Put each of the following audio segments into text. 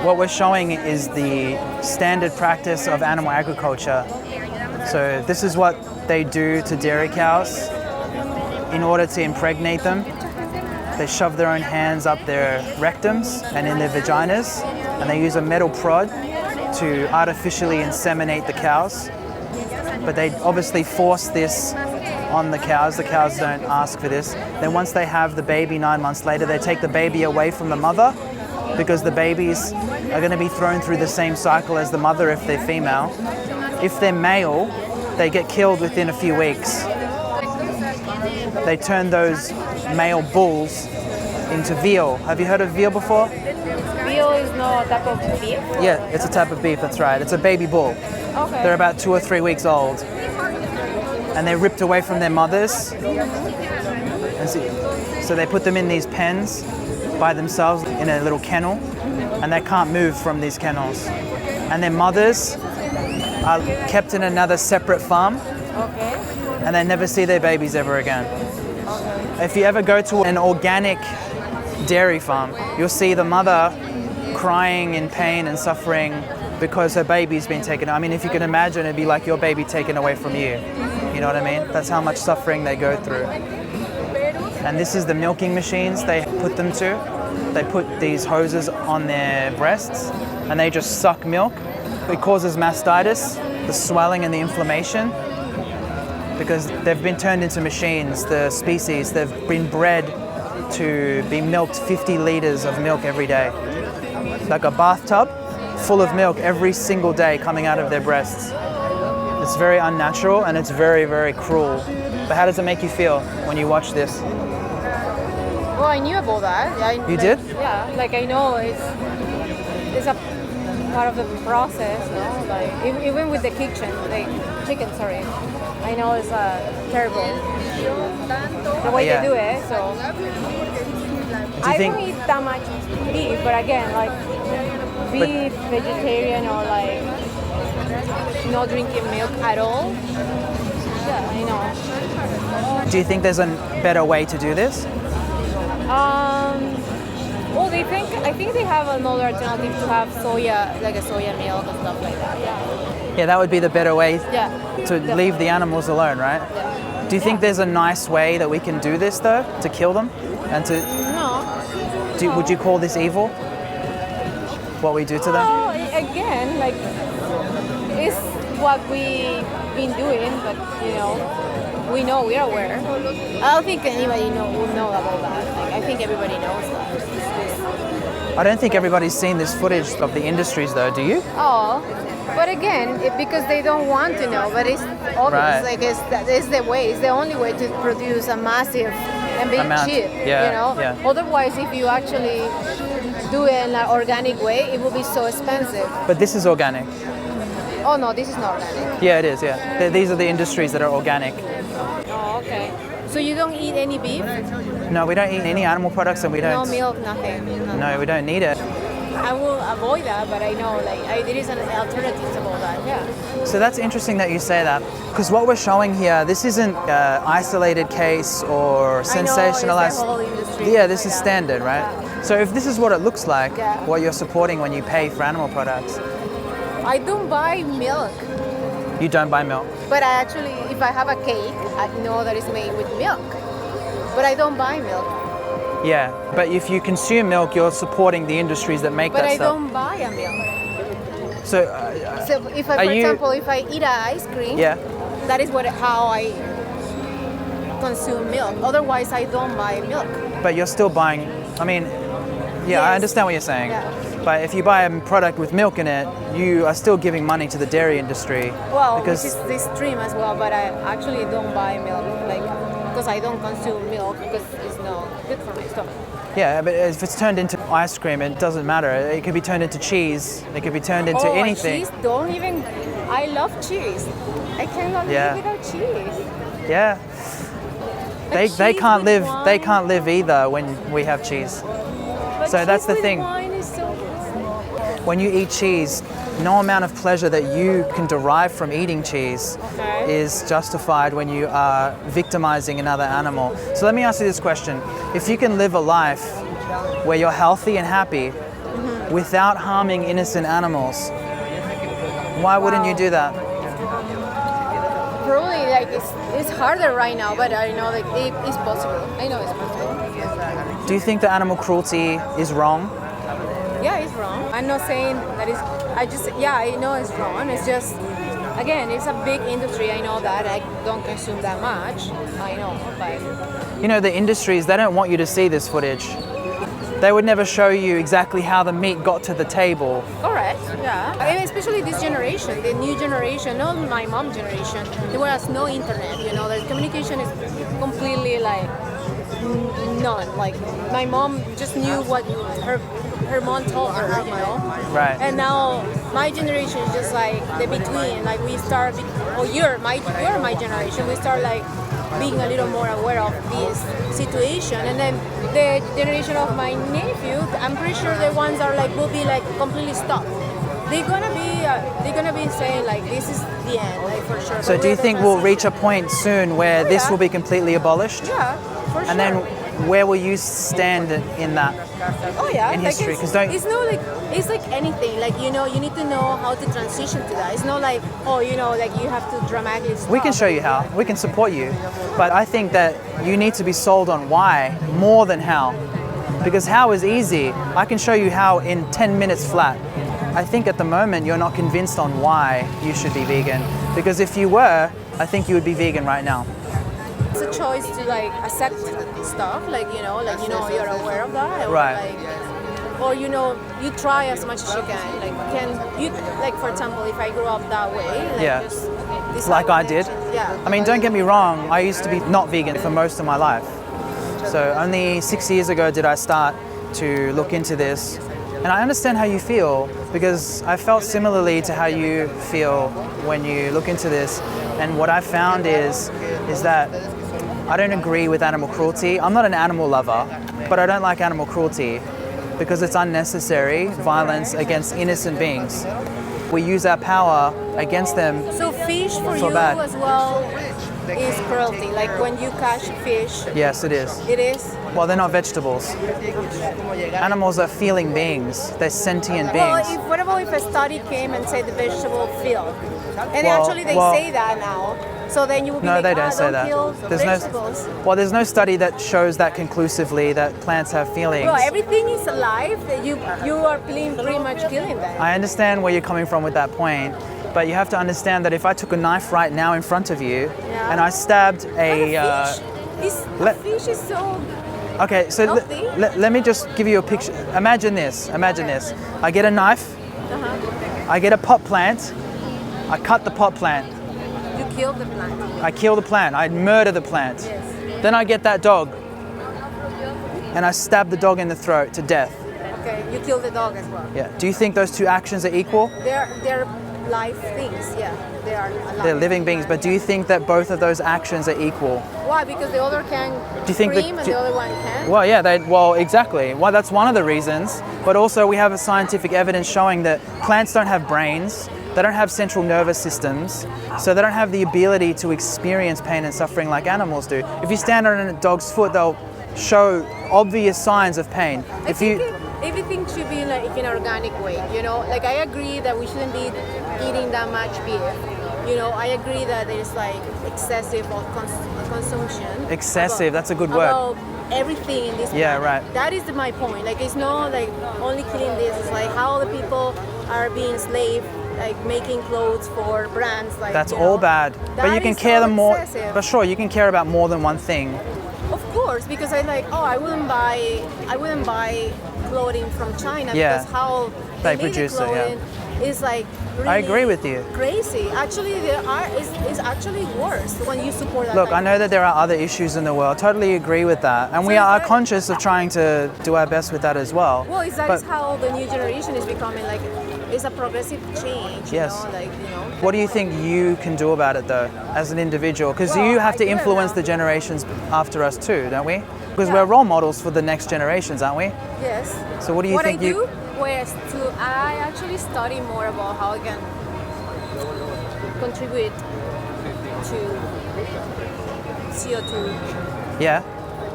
what we're showing is the standard practice of animal agriculture. So this is what they do to dairy cows in order to impregnate them. They shove their own hands up their rectums and in their vaginas, and they use a metal prod to artificially inseminate the cows. But they obviously force this on the cows. The cows don't ask for this. Then once they have the baby 9 months later, they take the baby away from the mother, because the babies are going to be thrown through the same cycle as the mother if they're female. If they're male, they get killed within a few weeks. They turn those male bulls into veal. Have you heard of veal before? Veal is no type of beef? Yeah, it's a type of beef, that's right. It's a baby bull. Okay. They're about 2 or 3 weeks old. And they're ripped away from their mothers. And so they put them in these pens by themselves in a little kennel, and they can't move from these kennels. And their mothers are kept in another separate farm, Okay. and they never see their babies ever again. If you ever go to an organic dairy farm, you'll see the mother crying in pain and suffering because her baby's been taken. I mean, if you can imagine, it'd be like your baby taken away from you. You know what I mean? That's how much suffering they go through. And this is the milking machines they put them to. They put these hoses on their breasts and they just suck milk. It causes mastitis, the swelling and the inflammation, because they've been turned into machines, the species. They've been bred to be milked 50 liters of milk every day. Like a bathtub full of milk every single day coming out of their breasts. It's very unnatural and it's very, very cruel. But how does it make you feel when you watch this? Well, I knew about that. You did? Yeah, like I know it's a part of the process, no? Like even with the chicken, sorry. I know it's terrible the way they do it. So I don't eat that much beef, but again, like beef, vegetarian, or like not drinking milk at all. Yeah, I know. Do you think there's a better way to do this? Well, I think they have another alternative to have soya, like a soya milk and stuff like that. Yeah. Yeah, that would be the better way Yeah. to leave the animals alone, right? Yeah. Do you think there's a nice way that we can do this though, to kill them? And to No. would you call this evil? What we do to them? Oh, again, like it's what we've been doing, but we know, we're aware. I don't think anybody will know about that. Like, I think everybody knows that. I don't think everybody's seen this footage of the industries though, do you? Oh, but again, because they don't want to know, but it's obvious. Right. Like it's the way, it's the only way to produce a massive and big chip. Yeah, yeah. Otherwise, if you actually do it in an organic way, it will be so expensive. But this is organic. Oh no, this is not organic. Yeah, it is, yeah. These are the industries that are organic. Oh, okay. So you don't eat any beef? No, we don't eat any animal products and we don't... No milk, nothing. No, we don't need it. I will avoid that, but I know there is an alternative about that, yeah. So that's interesting that you say that, because what we're showing here, this isn't an isolated case or sensationalized. I know, it's the whole industry. Yeah, this is standard, right? Yeah. So if this is what it looks like, Yeah. what you're supporting when you pay for animal products, I don't buy milk, you don't buy milk. but I actually, if I have a cake, I know that it's made with milk, but I don't buy milk. Yeah, but if you consume milk, you're supporting the industries that make But that I stuff. don't buy a milk. So, So if I, Are for you- example, if I eat an ice cream, yeah. that is how I consume milk. Otherwise, I don't buy milk. But you're still buying, I mean, yeah, I Yes. understand what you're saying. Yeah. But if you buy a product with milk in it, you are still giving money to the dairy industry. Well, because which is this stream as well, but I actually don't buy milk, because I don't consume milk because it's not good for my stomach. yeah, but if it's turned into ice cream, it doesn't matter. It could be turned into cheese. It could be turned into anything. Cheese, don't even. I love cheese. I cannot Yeah. live without cheese. Yeah. They cheese can't with live. They wine. can't live either when we have cheese. But So that's cheese the with thing. Wine is so good. When you eat cheese, no amount of pleasure that you can derive from eating cheese Okay. is justified when you are victimizing another animal. So let me ask you this question. If you can live a life where you're healthy and happy, without harming innocent animals. Why wouldn't you do that? Probably like it's harder right now, but I know like it's possible. I know it's possible. Do you think that animal cruelty is wrong? Yeah, it's wrong. I'm not saying that it's. I know it's wrong. It's just, again, it's a big industry. I know that. I don't consume that much. I know, but You know, the industries, they don't want you to see this footage. They would never show you exactly how the meat got to the table. correct. Yeah. I mean, especially this generation, the new generation, not my mom generation. There was no internet. You know, the communication is completely like none. Like my mom just knew what her mom told her, you know. Right. And now my generation is just like the between. Like we start, you're my generation. We start like being a little more aware of this situation, and then the generation of my nephew, I'm pretty sure the ones are like will be like completely stopped. They're gonna be saying like this is the end, like for sure. So But do you we're the think we'll reach a transition. point soon where this yeah. will be completely abolished? Yeah, for sure. And then where will you stand in that? Oh yeah, in like history, 'cause it's not like it's like anything. Like you know, you need to know how to transition to that. It's not like like you have to dramatically stop. We can show you how. We can support you. But I think that you need to be sold on why more than how. Because how is easy. I can show you how in 10 minutes flat. I think at the moment you're not convinced on why you should be vegan. Because if you were, I think you would be vegan right now. It's a choice to like accept stuff, like you're aware of that, or Right. or you try as much as you can. Like for example, if I grew up that way, like Yeah. just decide Like I did. Yeah. I mean, don't get me wrong, I used to be not vegan for most of my life. So only 6 years ago did I start to look into this. And I understand how you feel because I felt similarly to how you feel when you look into this. And what I found is that I don't agree with animal cruelty. I'm not an animal lover, but I don't like animal cruelty because it's unnecessary violence against innocent beings. We use our power against them. So fish for So you bad. as well is cruelty. Like when you catch fish, Yes, it is. it is. Well, they're not vegetables. Animals are feeling beings. They're sentient Well, beings. what about if a study came and said the vegetable field? And Well- actually they well- say that now. So then you will be No, like, they don't say don't that. kill There's vegetables. there's no study that shows that conclusively that plants have feelings. Bro, everything is alive. That you are pretty much killing them. I understand where you're coming from with that point, but you have to understand that if I took a knife right now in front of you Yeah. and I stabbed But a let- fish is so. okay, so Healthy. let me just give you a picture. Imagine this. I get a knife. I get a pot plant. I cut the pot plant. You kill the plant. I kill the plant. I murder the plant. Yes. Then I get that dog and I stab the dog in the throat to death. Okay, you kill the dog as well. Yeah. Do you think those two actions are equal? They're live things. Yeah, they are alive. They're living beings, but do you think that both of those actions are equal? Why? Because the other can Do you think that- scream and the other one can. Well, yeah, well, exactly. Well, that's one of the reasons. But also, we have a scientific evidence showing that plants don't have brains, they don't have central nervous systems, so they don't have the ability to experience pain and suffering like animals do. If you stand on a dog's foot, they'll show obvious signs of pain. I think everything should be like in an organic way, Like I agree that we shouldn't be eating that much beef. I agree that there's like excessive of consumption. Excessive, that's a good word. About everything in this. Yeah, planet. right. That is my point. Like it's not like only killing this. It's like how the people are being enslaved, like making clothes for brands. Like That's all bad. But you that can is care so them more. excessive. But sure, you can care about more than one thing. Of course, because I wouldn't buy clothing from China Yeah. because how They make the produce it, yeah. clothing is like really I agree with you. Crazy. Actually, is actually worse when you support that. Look, type I know that there are other issues in the world. Totally agree with that. And we So are it's like- conscious of trying to do our best with that as well. Well, that But is how the new generation is becoming. Like, it's a progressive change. Yes. What do you think you can do about it though, as an individual? Because Well, you have to I do influence now. the generations after us too, don't we? Because Yeah. we're role models for the next generations, aren't we? Yes. So what do you What think I do was I actually study more about how I can contribute to CO2 Yeah,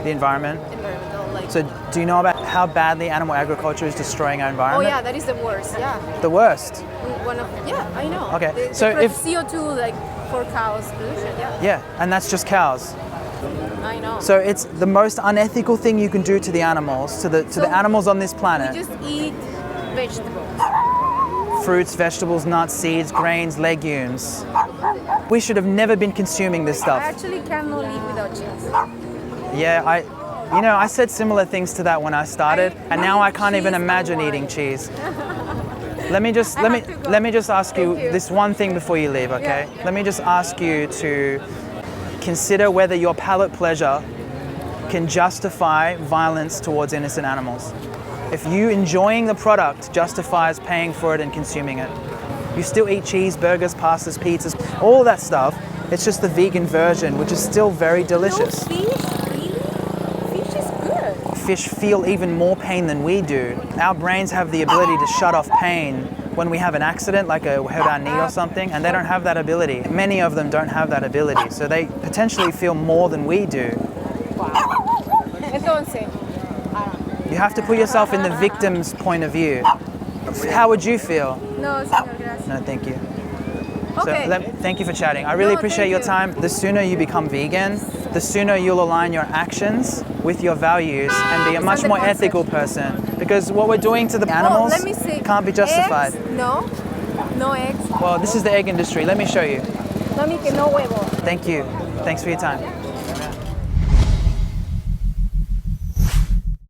the environment. environmental, like. So do you know about how badly animal agriculture is destroying our Oh environment? yeah, that is the worst. Yeah. The worst. One of I know. Okay, They so produce if- CO2 like for cows pollution. Yeah. Yeah, and that's just cows. I know. So it's the most unethical thing you can do to the animals, to the So animals on this we planet. just eat vegetables. Fruits, vegetables, nuts, seeds, grains, legumes. We should have never been consuming this I stuff. actually cannot live without cheese. Yeah, I said similar things to that when I started, and now I can't even cheese imagine and eating wine. cheese. Let me just go. let me just ask you Thank you. this one thing before you leave, okay? Yeah. Let me just ask you to consider whether your palate pleasure can justify violence towards innocent animals. If you enjoying the product justifies paying for it and consuming it. You still eat cheeseburgers, pastas, pizzas, all that stuff. It's just the vegan version, which is still very delicious. No fish, really? Fish is good. Fish feel even more pain than we do. Our brains have the ability to shut off pain when we have an accident, like hurt our knee or something, and they don't have that ability. Many of them don't have that ability, so they potentially feel more than we do. Entonces, You have to put yourself in the victim's point of view. How would you feel? no, señor, gracias. No, thank you. Okay. So thank you for chatting. I really No, appreciate thank your you. time. The sooner you become vegan, the sooner you'll align your actions with your values and be a much Understand the more concept. ethical person. Because what we're doing to the animals let me see. can't be justified. Eggs? No. No eggs. Well, this is the egg industry. Let me show you. No, ni que no huevo. Thank you. Thanks for your time.